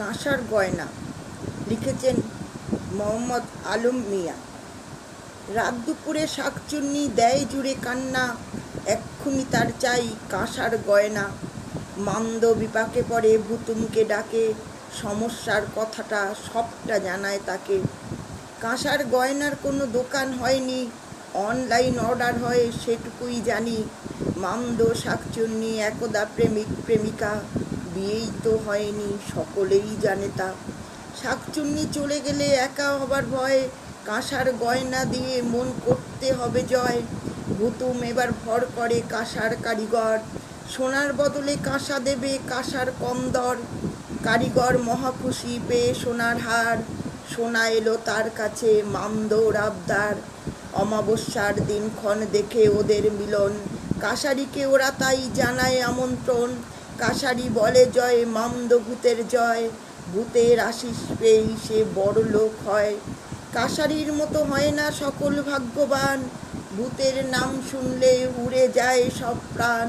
কাঁসার গয়না লিখেছেন মোহাম্মদ আলম মিয়া। রাত দুপুরে শাকচুন্নি দেয় জুড়ে কান্না, এক্ষুনি তার চাই কাঁসার গয়না। মান্দ বিপাকে পড়ে ভুতুমকে ডাকে, সমস্যার কথাটা সবটা জানায় তাকে। কাঁসার গয়নার কোনো দোকান হয়নি, অনলাইন অর্ডার হয় সেটুকুই জানি। মান্দ শাকচুন্নি একদা প্রেমিক প্রেমিকা, বিয়েই তো হয়নি সকলেই জানে তা। শাকচুন্নি চলে গেলে একা হবার ভয়, কাঁসার গয়না দিয়ে মন করতে হবে জয়। ভুতুম এবার ভর করে কাঁসার কারিগর, সোনার বদলে কাঁসা দেবে কাঁসার কম দর। কারিগর মহাখুশি পেয়ে সোনার হার, সোনা এলো তার কাছে মামদোর আবদার। অমাবস্যার দিনক্ষণ দেখে ওদের মিলন, কাঁসারিকে ওরা তাই জানায় আমন্ত্রণ। কাঁসারি বলে জয় মামদো ভূতের জয়, ভূতের আশিস পেয়েই সে বড় লোক হয়। কাঁসারির মতো হয় না সকল ভাগ্যবান, ভূতের নাম শুনলে উড়ে যায় সব প্রাণ।